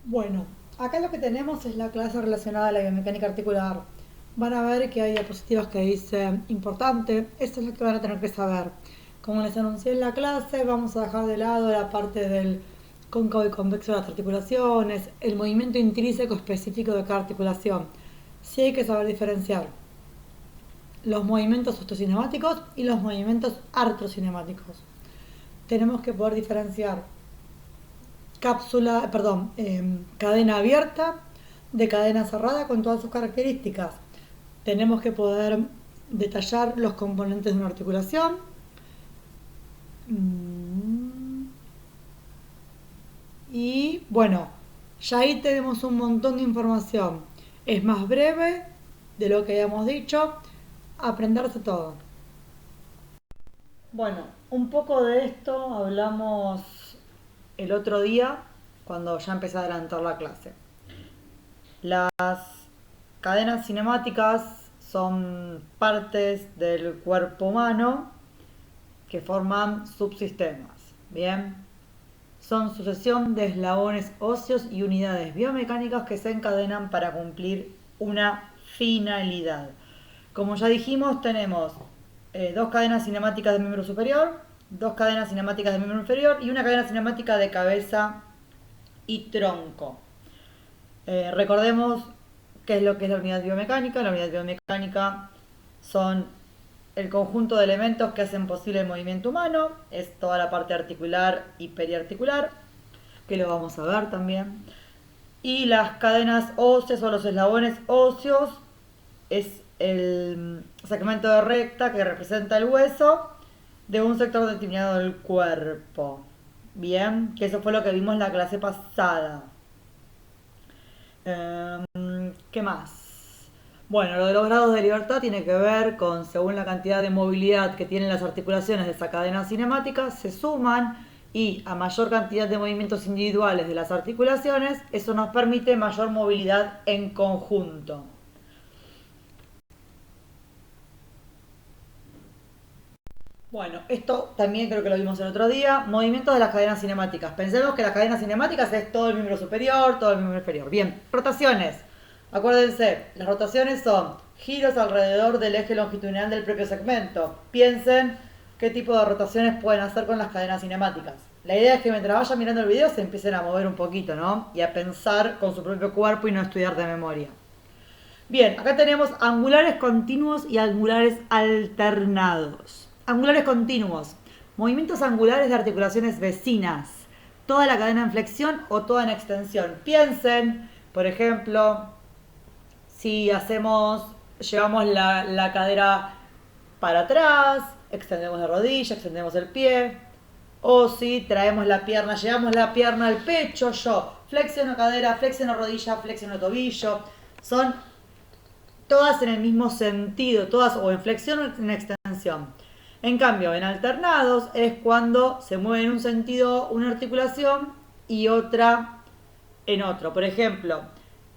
Bueno, acá lo que tenemos es la clase relacionada a la biomecánica articular. Van a ver que hay diapositivas que dicen importante, esto es lo que van a tener que saber. Como les anuncié en la clase, vamos a dejar de lado la parte del cóncavo y convexo de las articulaciones, el movimiento intrínseco específico de cada articulación. Sí hay que saber diferenciar los movimientos ostocinemáticos y los movimientos artrocinemáticos. Tenemos que poder diferenciar cadena abierta de cadena cerrada con todas sus características. Tenemos que poder detallar los componentes de una articulación. Y bueno, ya ahí tenemos un montón de información. Es más breve de lo que habíamos dicho. Aprenderse todo. Bueno, un poco de esto hablamos el otro día cuando ya empecé a adelantar la clase. Las cadenas cinemáticas son partes del cuerpo humano que forman subsistemas. Bien, son sucesión de eslabones óseos y unidades biomecánicas que se encadenan para cumplir una finalidad. Como ya dijimos, tenemos dos cadenas cinemáticas del miembro superior, dos cadenas cinemáticas del miembro inferior y una cadena cinemática de cabeza y tronco. Recordemos qué es lo que es la unidad biomecánica. La unidad biomecánica son el conjunto de elementos que hacen posible el movimiento humano, es toda la parte articular y periarticular, que lo vamos a ver también. Y las cadenas óseas o los eslabones óseos es el segmento de recta que representa el hueso de un sector determinado del cuerpo. Bien, que eso fue lo que vimos en la clase pasada. ¿Qué más? Bueno, lo de los grados de libertad tiene que ver con, según la cantidad de movilidad que tienen las articulaciones de esa cadena cinemática, se suman y a mayor cantidad de movimientos individuales de las articulaciones, eso nos permite mayor movilidad en conjunto. Bueno, esto también creo que lo vimos el otro día. Movimientos de las cadenas cinemáticas. Pensemos que las cadenas cinemáticas es todo el miembro superior, todo el miembro inferior. Bien, rotaciones. Acuérdense, las rotaciones son giros alrededor del eje longitudinal del propio segmento. Piensen qué tipo de rotaciones pueden hacer con las cadenas cinemáticas. La idea es que mientras vayan mirando el video se empiecen a mover un poquito, ¿no? Y a pensar con su propio cuerpo y no estudiar de memoria. Bien, acá tenemos angulares continuos y angulares alternados. Angulares continuos. Movimientos angulares de articulaciones vecinas. Toda la cadena en flexión o toda en extensión. Piensen, por ejemplo, si llevamos la cadera para atrás, extendemos la rodilla, extendemos el pie. O si traemos la pierna, llevamos la pierna al pecho, yo flexiono cadera, flexiono rodilla, flexiono tobillo. Son todas en el mismo sentido, todas o en flexión o en extensión. En cambio, en alternados es cuando se mueve en un sentido una articulación y otra en otro. Por ejemplo,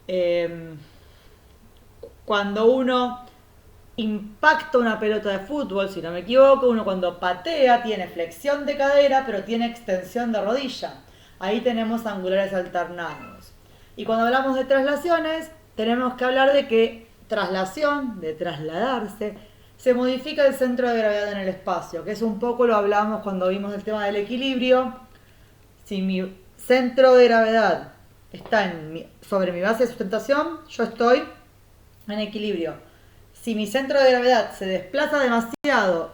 eh, cuando uno impacta una pelota de fútbol, si no me equivoco, uno cuando patea tiene flexión de cadera, pero tiene extensión de rodilla. Ahí tenemos angulares alternados. Y cuando hablamos de traslaciones, tenemos que hablar de que traslación, de trasladarse, se modifica el centro de gravedad en el espacio, que es un poco lo hablamos cuando vimos el tema del equilibrio. Si mi centro de gravedad está sobre mi base de sustentación, yo estoy en equilibrio. Si mi centro de gravedad se desplaza demasiado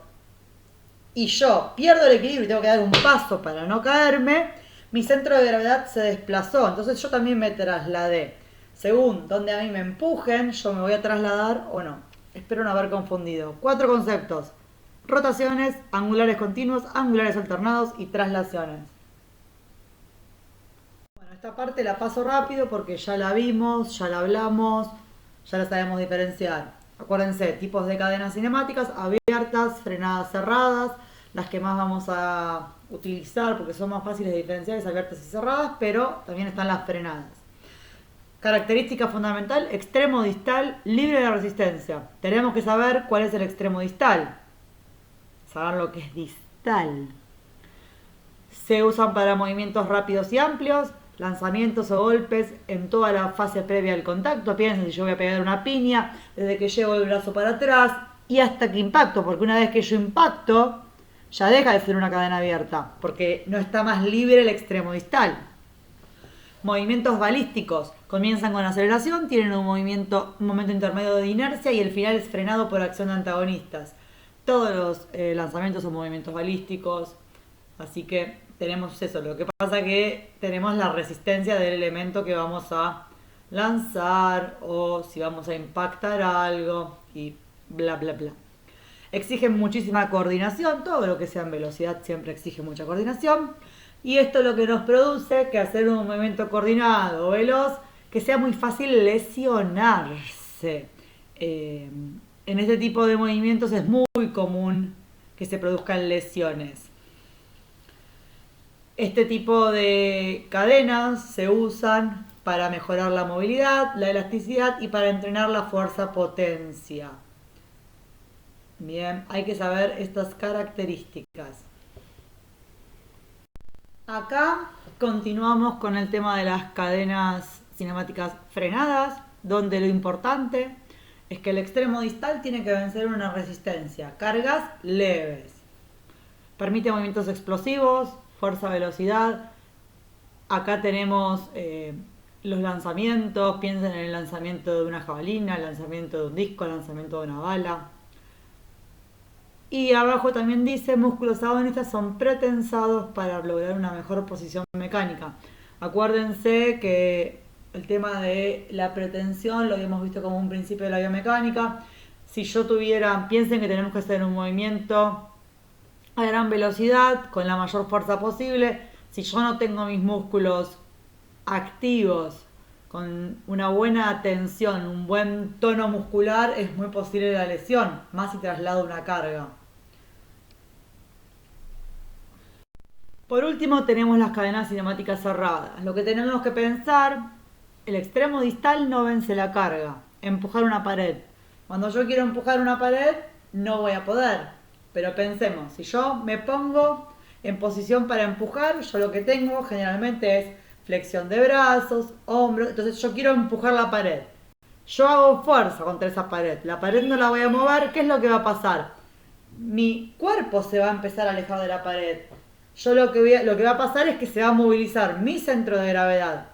y yo pierdo el equilibrio y tengo que dar un paso para no caerme, mi centro de gravedad se desplazó. Entonces yo también me trasladé. Según donde a mí me empujen, yo me voy a trasladar o no. Espero no haber confundido. 4 conceptos. Rotaciones, angulares continuos, angulares alternados y traslaciones. Bueno, esta parte la paso rápido porque ya la vimos, ya la hablamos, ya la sabemos diferenciar. Acuérdense, tipos de cadenas cinemáticas, abiertas, frenadas, cerradas. Las que más vamos a utilizar porque son más fáciles de diferenciar es abiertas y cerradas, pero también están las frenadas. Característica fundamental, extremo distal libre de resistencia. Tenemos que saber cuál es el extremo distal. Saber lo que es distal. Se usan para movimientos rápidos y amplios. lanzamientos o golpes en toda la fase previa del contacto. Piensen si yo voy a pegar una piña, desde que llevo el brazo para atrás y hasta que impacto, porque una vez que yo impacto, ya deja de ser una cadena abierta, porque no está más libre el extremo distal. Movimientos balísticos comienzan con aceleración, tienen un momento intermedio de inercia y el final es frenado por acción de antagonistas. Todos los lanzamientos son movimientos balísticos, así que tenemos eso. Lo que pasa es que tenemos la resistencia del elemento que vamos a lanzar o si vamos a impactar algo y bla bla bla. Exigen muchísima coordinación, todo lo que sea en velocidad siempre exige mucha coordinación. Y esto es lo que nos produce que hacer un movimiento coordinado o veloz, que sea muy fácil lesionarse. En este tipo de movimientos es muy común que se produzcan lesiones. Este tipo de cadenas se usan para mejorar la movilidad, la elasticidad y para entrenar la fuerza-potencia. Bien, hay que saber estas características. Acá continuamos con el tema de las cadenas cinemáticas frenadas, donde lo importante es que el extremo distal tiene que vencer una resistencia, cargas leves. Permite movimientos explosivos, fuerza, velocidad. Acá tenemos los lanzamientos, piensen en el lanzamiento de una jabalina, el lanzamiento de un disco, el lanzamiento de una bala. Y abajo también dice, músculos agonistas son pretensados para lograr una mejor posición mecánica. Acuérdense que el tema de la pretensión lo habíamos visto como un principio de la biomecánica. Si yo tuviera, piensen que tenemos que hacer un movimiento a gran velocidad, con la mayor fuerza posible. Si yo no tengo mis músculos activos, con una buena tensión, un buen tono muscular, es muy posible la lesión, más si traslado una carga. Por último tenemos las cadenas cinemáticas cerradas. Lo que tenemos que pensar, el extremo distal no vence la carga. Empujar una pared. Cuando yo quiero empujar una pared, no voy a poder. Pero pensemos, si yo me pongo en posición para empujar, yo lo que tengo generalmente es flexión de brazos, hombros. Entonces yo quiero empujar la pared. Yo hago fuerza contra esa pared. La pared no la voy a mover. ¿Qué es lo que va a pasar? Mi cuerpo se va a empezar a alejar de la pared. Yo lo que va a pasar es que se va a movilizar mi centro de gravedad.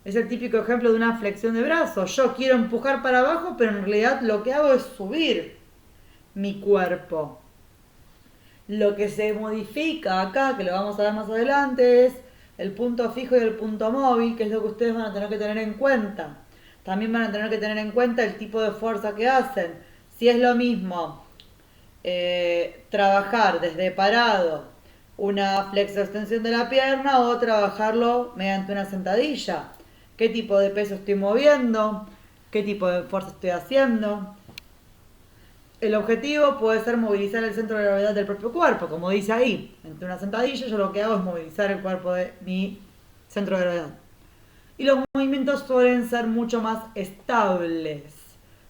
Es el típico ejemplo de una flexión de brazos. Yo quiero empujar para abajo, pero en realidad lo que hago es subir mi cuerpo. Lo que se modifica acá, que lo vamos a ver más adelante, es el punto fijo y el punto móvil, que es lo que ustedes van a tener que tener en cuenta. También van a tener que tener en cuenta el tipo de fuerza que hacen. Si es lo mismo trabajar desde parado una flexo-extensión de la pierna o trabajarlo mediante una sentadilla. ¿Qué tipo de peso estoy moviendo? ¿Qué tipo de fuerza estoy haciendo? El objetivo puede ser movilizar el centro de gravedad del propio cuerpo, como dice ahí. Entre una sentadilla yo lo que hago es movilizar el cuerpo de mi centro de gravedad. Y los movimientos suelen ser mucho más estables.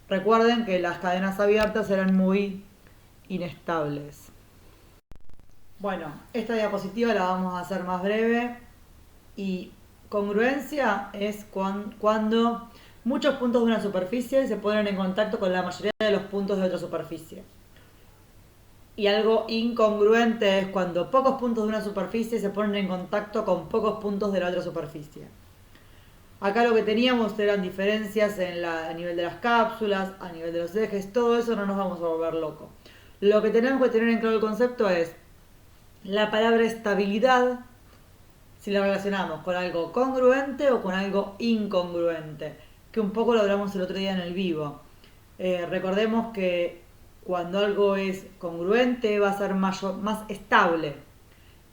Recuerden que las cadenas abiertas eran muy inestables. Bueno, esta diapositiva la vamos a hacer más breve y congruencia es cuando muchos puntos de una superficie se ponen en contacto con la mayoría de los puntos de otra superficie. Y algo incongruente es cuando pocos puntos de una superficie se ponen en contacto con pocos puntos de la otra superficie. Acá lo que teníamos eran diferencias a nivel de las cápsulas, a nivel de los ejes, todo eso no nos vamos a volver locos. Lo que tenemos que tener en claro el concepto es la palabra estabilidad, si la relacionamos con algo congruente o con algo incongruente, que un poco lo hablamos el otro día en el vivo. Recordemos que cuando algo es congruente va a ser más estable,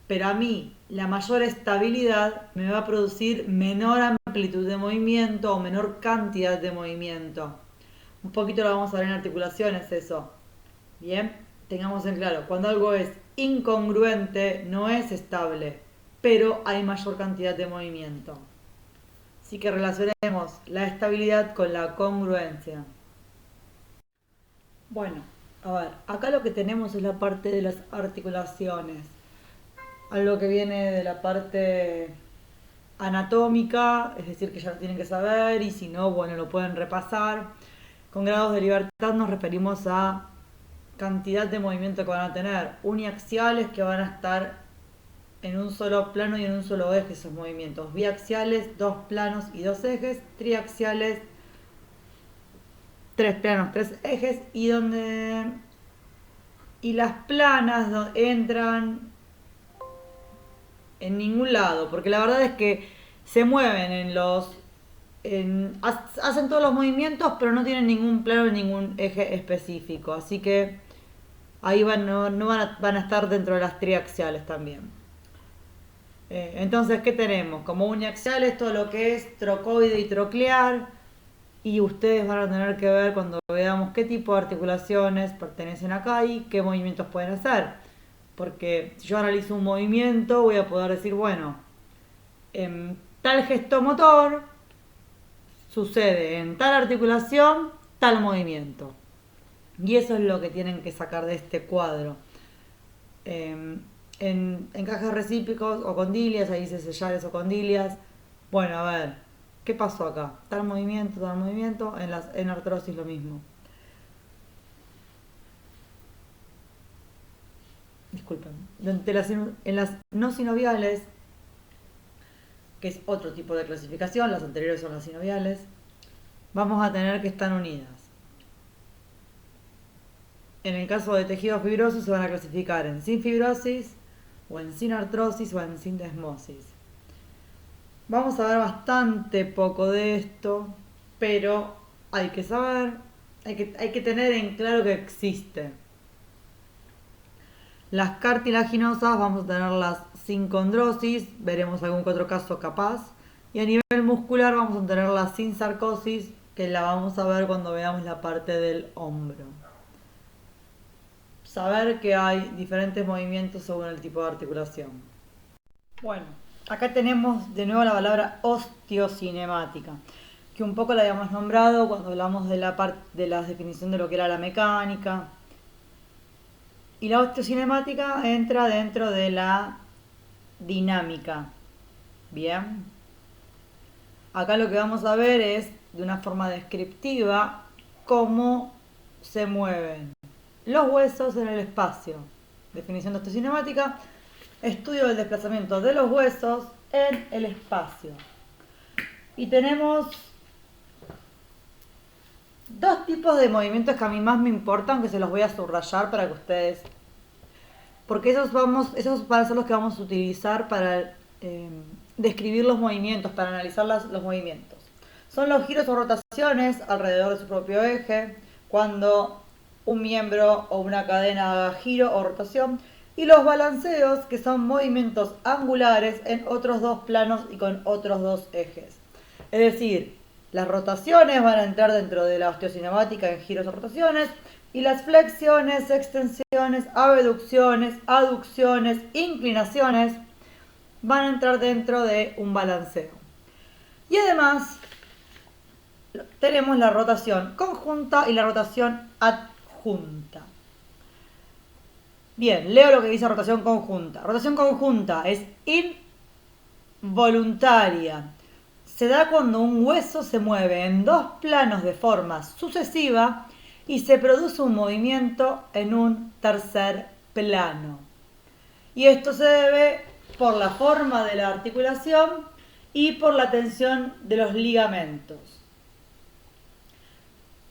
pero a mí la mayor estabilidad me va a producir menor amplitud de movimiento o menor cantidad de movimiento. Un poquito lo vamos a ver en articulaciones eso. Bien, tengamos en claro, cuando algo es incongruente no es estable, pero hay mayor cantidad de movimiento. Así que relacionemos la estabilidad con la congruencia. Bueno, a ver, acá lo que tenemos es la parte de las articulaciones. Algo que viene de la parte anatómica, es decir, que ya lo tienen que saber y si no, bueno, lo pueden repasar. Con grados de libertad nos referimos a cantidad de movimiento que van a tener. Uniaxiales, que van a estar en un solo plano y en un solo eje esos movimientos. Biaxiales, dos planos y dos ejes. Triaxiales, tres planos, tres ejes. Y las planas entran en ningún lado, porque la verdad es que se mueven hacen todos los movimientos, pero no tienen ningún plano, ningún eje específico. Así que ahí no van a estar dentro de las triaxiales también. Entonces, ¿qué tenemos? Como uniaxiales, todo lo que es trocoide y troclear. Y ustedes van a tener que ver cuando veamos qué tipo de articulaciones pertenecen acá y qué movimientos pueden hacer. Porque si yo analizo un movimiento, voy a poder decir, bueno, tal gesto motor sucede en tal articulación, tal movimiento. Y eso es lo que tienen que sacar de este cuadro. En encajes recíprocos o condilias, ahí dice sellares o condilias. Bueno, a ver, ¿qué pasó acá? Tal movimiento, en artrosis lo mismo. Disculpen. En las no sinoviales, que es otro tipo de clasificación, las anteriores son las sinoviales, vamos a tener que estar unidas. En el caso de tejido fibroso se van a clasificar en sin fibrosis, o en sin artrosis, o en sin desmosis. Vamos a ver bastante poco de esto, pero hay que saber, hay que tener en claro que existe. Las cartilaginosas vamos a tenerlas sin condrosis, veremos algún que otro caso capaz. Y a nivel muscular vamos a tenerlas sin sarcosis, que la vamos a ver cuando veamos la parte del hombro. Saber que hay diferentes movimientos según el tipo de articulación. Bueno, acá tenemos de nuevo la palabra osteocinemática, que un poco la habíamos nombrado cuando hablamos de la definición de lo que era la mecánica. Y la osteocinemática entra dentro de la dinámica. Bien. Acá lo que vamos a ver es, de una forma descriptiva, cómo se mueven los huesos en el espacio. Definición de osteocinemática: estudio del desplazamiento de los huesos en el espacio. Y tenemos dos tipos de movimientos que a mí más me importan, que se los voy a subrayar para que ustedes... Porque esos van a ser los que vamos a utilizar para describir los movimientos, para analizar los movimientos. Son los giros o rotaciones alrededor de su propio eje, cuando un miembro o una cadena haga giro o rotación, y los balanceos, que son movimientos angulares en otros dos planos y con otros dos ejes. Es decir, las rotaciones van a entrar dentro de la osteocinemática en giros o rotaciones, y las flexiones, extensiones, abducciones, aducciones, inclinaciones van a entrar dentro de un balanceo. Y además tenemos la rotación conjunta y la rotación adjunta. Bien, leo lo que dice rotación conjunta. Rotación conjunta es involuntaria. Se da cuando un hueso se mueve en dos planos de forma sucesiva y se produce un movimiento en un tercer plano. Y esto se debe por la forma de la articulación y por la tensión de los ligamentos.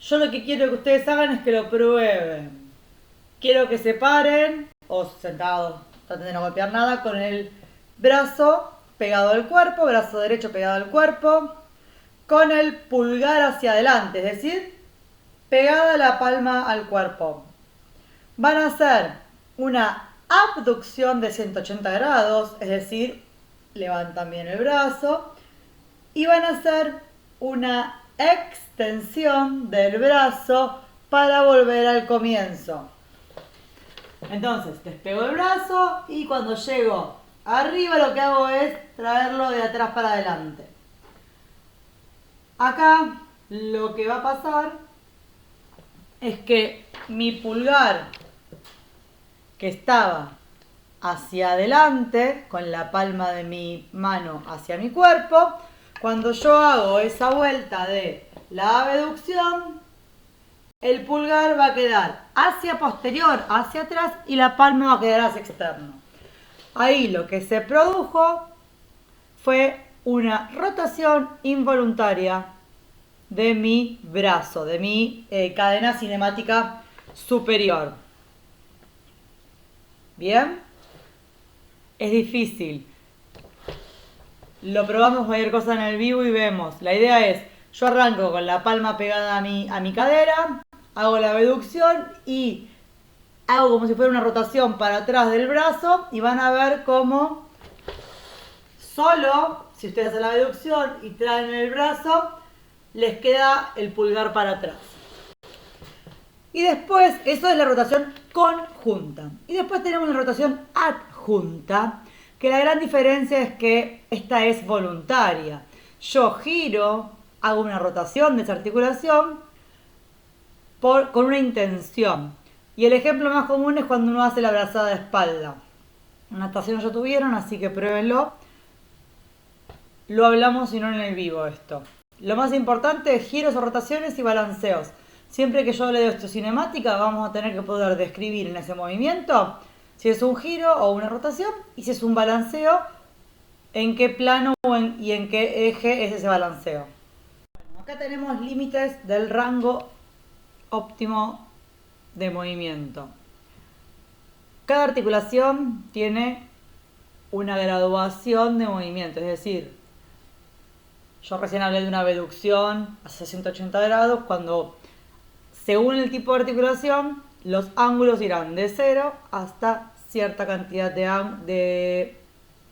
Yo lo que quiero que ustedes hagan es que lo prueben. Quiero que se paren, o sentados, traten de no golpear nada, con el brazo pegado al cuerpo, brazo derecho pegado al cuerpo, con el pulgar hacia adelante, es decir, pegada la palma al cuerpo. Van a hacer una abducción de 180 grados, es decir, levantan bien el brazo, y van a hacer una extensión del brazo para volver al comienzo. Entonces, despego el brazo y cuando llego arriba lo que hago es traerlo de atrás para adelante. Acá lo que va a pasar es que mi pulgar, que estaba hacia adelante, con la palma de mi mano hacia mi cuerpo. Cuando yo hago esa vuelta de la abducción, el pulgar va a quedar hacia posterior, hacia atrás, y la palma va a quedar hacia externo. Ahí lo que se produjo fue una rotación involuntaria de mi brazo, de mi cadena cinemática superior. ¿Bien? Es difícil. Lo probamos cualquier cosa en el vivo y vemos. La idea es, yo arranco con la palma pegada a mi cadera, hago la abducción y hago como si fuera una rotación para atrás del brazo y van a ver cómo solo, si ustedes hacen la abducción y traen el brazo, les queda el pulgar para atrás. Y después, eso es la rotación conjunta. Y después tenemos la rotación adjunta, que la gran diferencia es que esta es voluntaria. Yo giro, hago una rotación de esa articulación con una intención. Y el ejemplo más común es cuando uno hace la abrazada de espalda. En natación ya tuvieron, así que pruébenlo. Lo hablamos y no en el vivo esto. Lo más importante es giros o rotaciones y balanceos. Siempre que yo hable de osteocinemática, vamos a tener que poder describir en ese movimiento si es un giro o una rotación y si es un balanceo, en qué plano y en qué eje es ese balanceo. Bueno, acá tenemos límites del rango óptimo de movimiento. Cada articulación tiene una graduación de movimiento, es decir, yo recién hablé de una abducción hacia 180 grados, cuando según el tipo de articulación, los ángulos irán de 0 hasta cierta cantidad de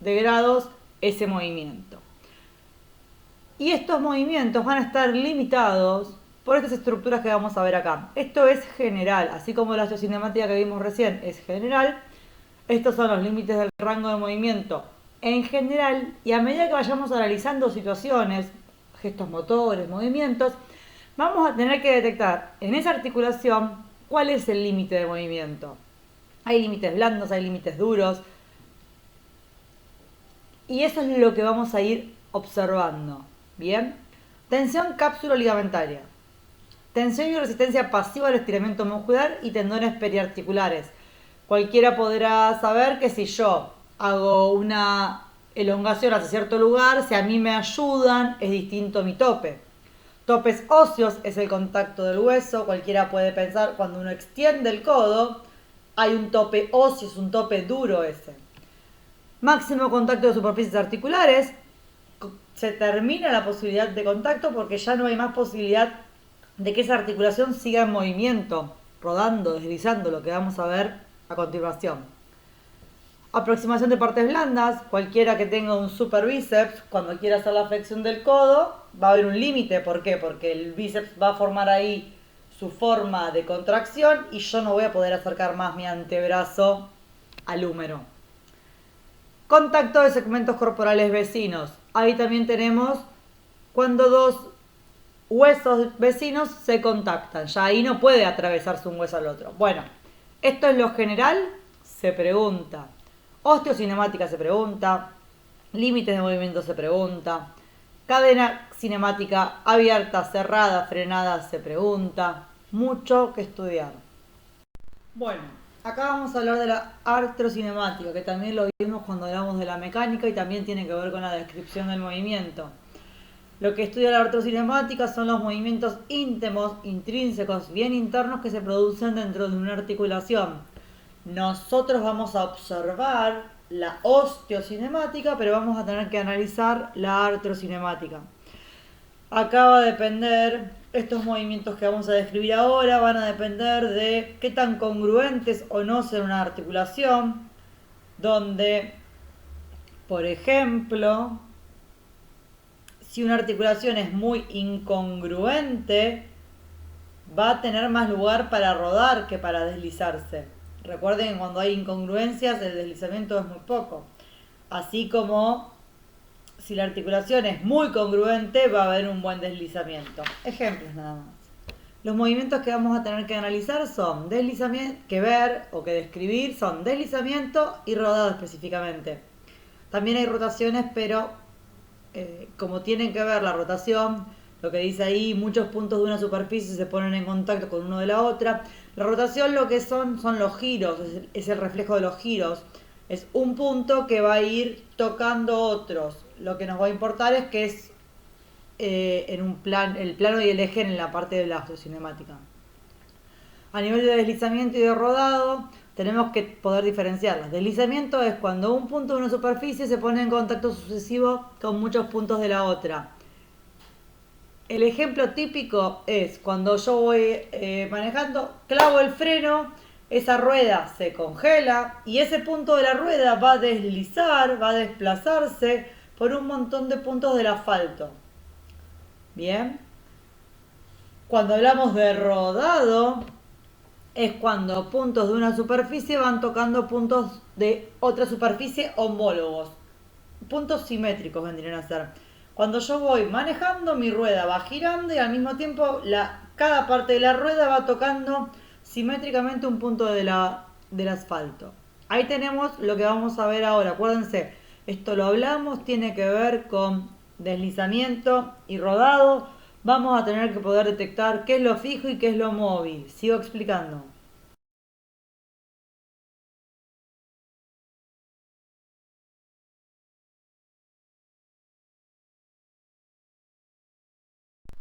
grados ese movimiento. Y estos movimientos van a estar limitados por estas estructuras que vamos a ver acá. Esto es general, así como la osteocinemática que vimos recién es general. Estos son los límites del rango de movimiento en general, y a medida que vayamos analizando situaciones, gestos motores, movimientos, vamos a tener que detectar en esa articulación cuál es el límite de movimiento. Hay límites blandos, hay límites duros, y eso es lo que vamos a ir observando. Bien, tensión cápsulo-ligamentaria, tensión y resistencia pasiva al estiramiento muscular y tendones periarticulares. Cualquiera podrá saber que si yo hago una elongación hacia cierto lugar, si a mí me ayudan, es distinto mi tope. Topes óseos es el contacto del hueso. Cualquiera puede pensar, cuando uno extiende el codo, hay un tope óseo, es un tope duro ese. Máximo contacto de superficies articulares. Se termina la posibilidad de contacto porque ya no hay más posibilidad de que esa articulación siga en movimiento, rodando, deslizando, lo que vamos a ver a continuación. Aproximación de partes blandas. Cualquiera que tenga un super bíceps, cuando quiera hacer la flexión del codo, va a haber un límite. ¿Por qué? Porque el bíceps va a formar ahí su forma de contracción y yo no voy a poder acercar más mi antebrazo al húmero. Contacto de segmentos corporales vecinos. Ahí también tenemos cuando dos huesos vecinos se contactan. Ya ahí no puede atravesarse un hueso al otro. Bueno, esto es lo general, se pregunta. Osteocinemática se pregunta. Límites de movimiento se pregunta. Cadena cinemática abierta, cerrada, frenada se pregunta. Mucho que estudiar. Bueno, acá vamos a hablar de la artrocinemática, que también lo vimos cuando hablamos de la mecánica y también tiene que ver con la descripción del movimiento. Lo que estudia la artrocinemática son los movimientos íntimos, intrínsecos, bien internos que se producen dentro de una articulación. Nosotros vamos a observar la osteocinemática, pero vamos a tener que analizar la artrocinemática. Acá va a depender, estos movimientos que vamos a describir ahora van a depender de qué tan congruentes o no sea una articulación, donde, por ejemplo, si una articulación es muy incongruente, va a tener más lugar para rodar que para deslizarse. Recuerden que cuando hay incongruencias el deslizamiento es muy poco. Así como si la articulación es muy congruente va a haber un buen deslizamiento. Ejemplos nada más. Los movimientos que vamos a tener que analizar son deslizamiento, que ver o que describir, son deslizamiento y rodado específicamente. También hay rotaciones, pero como tienen que ver la rotación, lo que dice ahí, muchos puntos de una superficie se ponen en contacto con uno de la otra. La rotación lo que son los giros, es el reflejo de los giros. Es un punto que va a ir tocando otros. Lo que nos va a importar es que es en un plan, el plano y el eje en la parte de la cinemática. A nivel de deslizamiento y de rodado, tenemos que poder diferenciarlas. Deslizamiento es cuando un punto de una superficie se pone en contacto sucesivo con muchos puntos de la otra. El ejemplo típico es cuando yo voy manejando, clavo el freno, esa rueda se congela y ese punto de la rueda va a deslizar, va a desplazarse por un montón de puntos del asfalto. Bien. Cuando hablamos de rodado, es cuando puntos de una superficie van tocando puntos de otra superficie homólogos. Puntos simétricos vendrían a ser. Cuando yo voy manejando, mi rueda va girando y al mismo tiempo cada parte de la rueda va tocando simétricamente un punto del asfalto. Ahí tenemos lo que vamos a ver ahora. Acuérdense, esto lo hablamos, tiene que ver con deslizamiento y rodado. Vamos a tener que poder detectar qué es lo fijo y qué es lo móvil. Sigo explicando.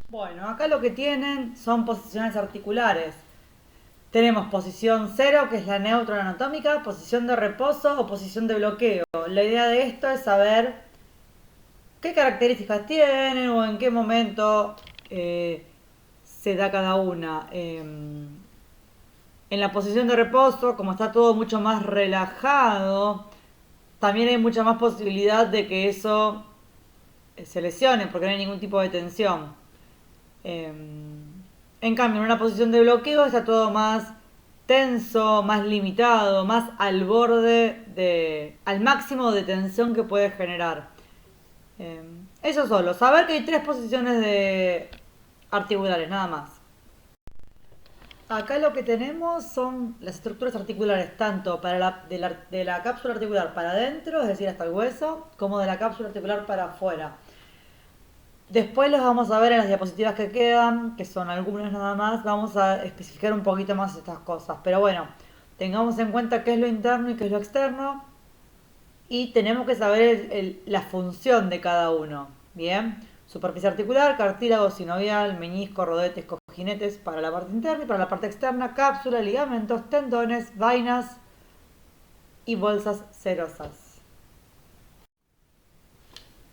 Bueno, acá lo que tienen son posiciones articulares. Tenemos posición cero, que es la neutra anatómica, posición de reposo o posición de bloqueo. La idea de esto es saber qué características tienen o en qué momento se da cada una. En la posición de reposo, como está todo mucho más relajado, también hay mucha más posibilidad de que eso se lesione porque no hay ningún tipo de tensión. En cambio, en una posición de bloqueo está todo más tenso, más limitado, más al borde al máximo de tensión que puede generar. Eso solo, saber que hay tres posiciones de articulares, nada más. Acá lo que tenemos son las estructuras articulares, tanto para de la cápsula articular para adentro, es decir, hasta el hueso, como de la cápsula articular para afuera. Después los vamos a ver en las diapositivas que quedan, que son algunas nada más. Vamos a especificar un poquito más estas cosas. Pero bueno, tengamos en cuenta qué es lo interno y qué es lo externo. Y tenemos que saber la función de cada uno. Bien, superficie articular, cartílago sinovial, meñisco, rodetes, cojinetes para la parte interna y para la parte externa, cápsula, ligamentos, tendones, vainas y bolsas serosas.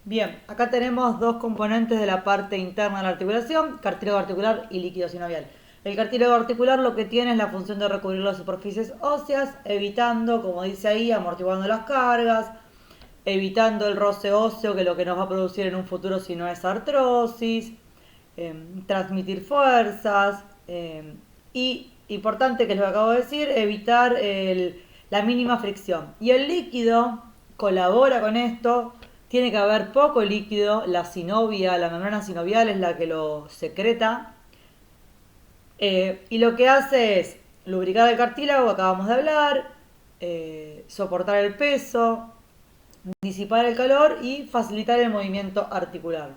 Bien, acá tenemos dos componentes de la parte interna de la articulación, cartílago articular y líquido sinovial. El cartílago articular lo que tiene es la función de recubrir las superficies óseas, evitando, como dice ahí, amortiguando las cargas, evitando el roce óseo, que es lo que nos va a producir en un futuro si no es artrosis, transmitir fuerzas y, importante que es lo que acabo de decir, evitar la mínima fricción. Y el líquido colabora con esto. Tiene que haber poco líquido, la sinovia, la membrana sinovial es la que lo secreta. Y lo que hace es lubricar el cartílago, acabamos de hablar, soportar el peso, disipar el calor y facilitar el movimiento articular.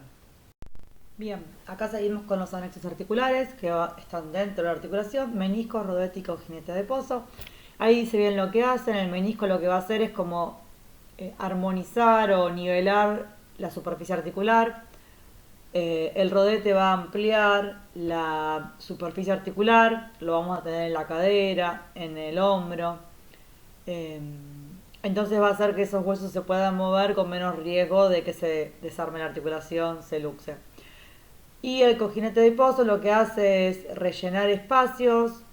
Bien, acá seguimos con los anexos articulares que están dentro de la articulación, menisco, rodético, jinete de pozo. Ahí dice bien lo que hacen, el menisco lo que va a hacer es como armonizar o nivelar la superficie articular. El rodete va a ampliar la superficie articular, lo vamos a tener en la cadera, en el hombro. Entonces va a hacer que esos huesos se puedan mover con menos riesgo de que se desarme la articulación, se luxe. Y el cojinete de pozo lo que hace es rellenar espacios,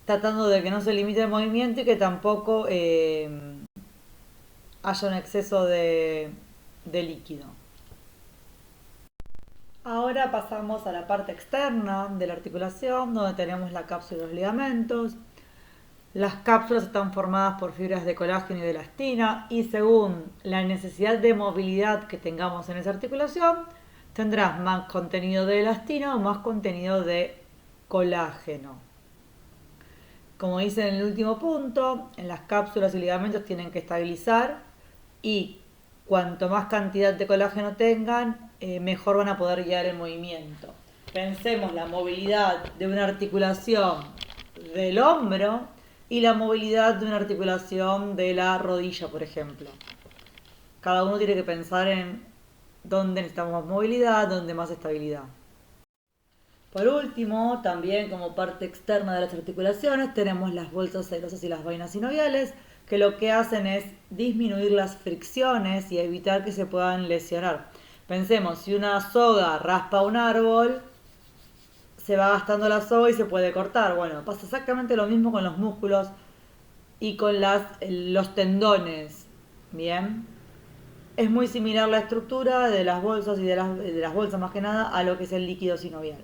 tratando de que no se limite el movimiento y que tampoco haya un exceso de líquido. Ahora pasamos a la parte externa de la articulación, donde tenemos la cápsula y los ligamentos. Las cápsulas están formadas por fibras de colágeno y de elastina y según la necesidad de movilidad que tengamos en esa articulación, tendrás más contenido de elastina o más contenido de colágeno. Como dice en el último punto, en las cápsulas y ligamentos tienen que estabilizar y cuanto más cantidad de colágeno tengan, mejor van a poder guiar el movimiento. Pensemos la movilidad de una articulación del hombro y la movilidad de una articulación de la rodilla, por ejemplo. Cada uno tiene que pensar en dónde necesitamos más movilidad, dónde más estabilidad. Por último, también como parte externa de las articulaciones, tenemos las bolsas serosas y las vainas sinoviales, que lo que hacen es disminuir las fricciones y evitar que se puedan lesionar. Pensemos, si una soga raspa un árbol, se va gastando la soga y se puede cortar. Bueno, pasa exactamente lo mismo con los músculos y con los tendones. Bien. Es muy similar la estructura de las bolsas y de las bolsas más que nada a lo que es el líquido sinovial.